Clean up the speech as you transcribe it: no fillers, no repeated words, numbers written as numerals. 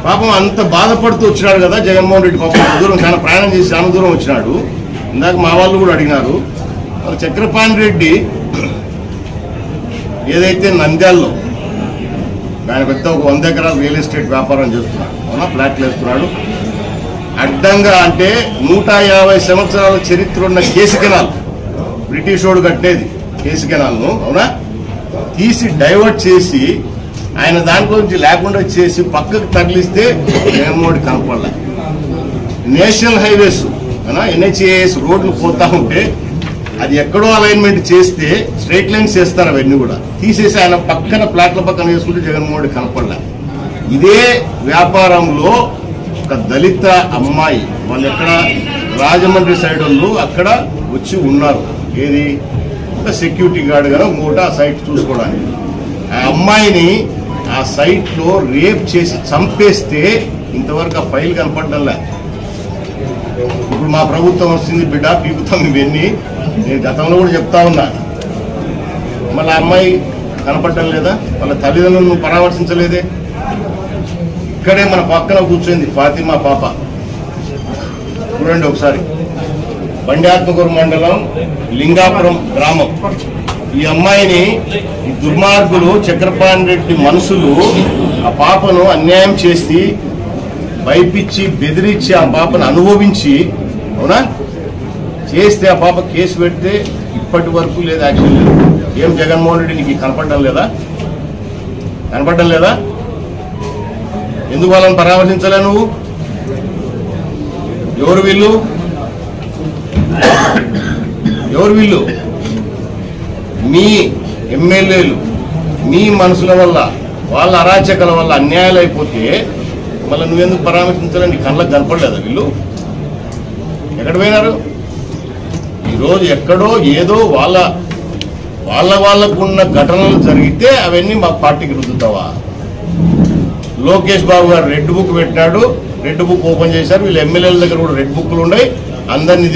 పాపం అంత బాధపడుతూ వచ్చినాడు కదా జగన్మోహన్ రెడ్డి. పాపం దూరం చాలా ప్రయాణం చేసి చాలా దూరం వచ్చినాడు. ఇందాక మా వాళ్ళు కూడా అడిగినారు. చక్రపాణి రెడ్డి ఏదైతే నంద్యాలలో ఆయన పెద్ద ఒక 100 ఎకరాల రియల్ ఎస్టేట్ వ్యాపారం చేస్తున్నాడు, అవునా, ఫ్లాట్లు వేస్తున్నాడు. అడ్డంగా అంటే 150 సంవత్సరాల చరిత్ర ఉన్న కేసు కెనాల్, బ్రిటిష్ వాడు కట్టేది కేసు కెనాల్ను, అవునా, తీసి డైవర్ట్ చేసి ఆయన దాంట్లో నుంచి లేకుండా చేసి పక్కకు తగిలిస్తే జగన్మోహన్ కనపడలే. నేషనల్ హైవేస్ NHAS రోడ్లు పోతా ఉంటే అది ఎక్కడో అలైన్మెంట్ చేస్తే స్ట్రైట్ లైన్స్ చేస్తారు, అవన్నీ కూడా తీసేసి ఆయన పక్కన ప్లాట్ల పక్కన వేసుకుంటే జగన్మోహన్ రెడ్డి కనపడలే. ఇదే వ్యాపారంలో ఒక దళిత అమ్మాయి వాళ్ళు ఎక్కడ రాజమండ్రి సైడ్ వాళ్ళు అక్కడ వచ్చి ఉన్నారు. ఏది ఒక సెక్యూరిటీ గార్డ్ గా ఇంకోటి ఆ సైట్ చూసుకోవడానికి. ఆ అమ్మాయిని ఆ సైట్ లో రేప్ చేసి చంపేస్తే ఇంతవరకు ఆ ఫైల్ కనపడ్డంలే. ఇప్పుడు మా ప్రభుత్వం వస్తుంది బిడ్డ పీకుతాం ఇవన్నీ నేను గతంలో కూడా చెప్తా ఉన్నా. మళ్ళీ ఆ అమ్మాయి కనపడటం లేదా? వాళ్ళ తల్లిదండ్రులను పరామర్శించలేదే. ఇక్కడే మన పక్కన కూర్చొంది ఫాతిమా పాప, చూడండి ఒకసారి. బండాత్మకూరు మండలం లింగాపురం గ్రామం. ఈ అమ్మాయిని ఈ దుర్మార్గులు చక్రపాణి రెడ్డి మనుషులు ఆ పాపను అన్యాయం చేసి భయపించి బెదిరించి ఆ పాపను అనుభవించి, అవునా, చేస్తే ఆ పాప కేసు పెడితే ఇప్పటి వరకు లేదు, యాక్షన్ లేదు. ఏం జగన్మోహన్ రెడ్డి నీకు కనపడడం లేదా? కనపడడం లేదా? ఎందుకు వాళ్ళని పరామర్శించలే నువ్వు? ఎవరు వీళ్ళు? ఎవరు వీళ్ళు? మీ ఎమ్మెల్యేలు మీ మనుషుల వల్ల వాళ్ళ అరాచకాల వల్ల అన్యాయాలు అయిపోతే మళ్ళీ నువ్వెందుకు పరామర్శించాలని నీ కళ్ళకు కనపడలేదా వీళ్ళు? ఎక్కడ పోయినారు? ఈరోజు ఎక్కడో ఏదో వాళ్ళకున్న ఘటనలు జరిగితే అవన్నీ మా పార్టీకి రుద్దుతావా? లోకేష్ బాబు గారు రెడ్ బుక్ పెట్టినాడు, రెడ్ బుక్ ఓపెన్ చేశారు. వీళ్ళు ఎమ్మెల్యేల దగ్గర కూడా రెడ్ బుక్లు ఉన్నాయి. అందరినీ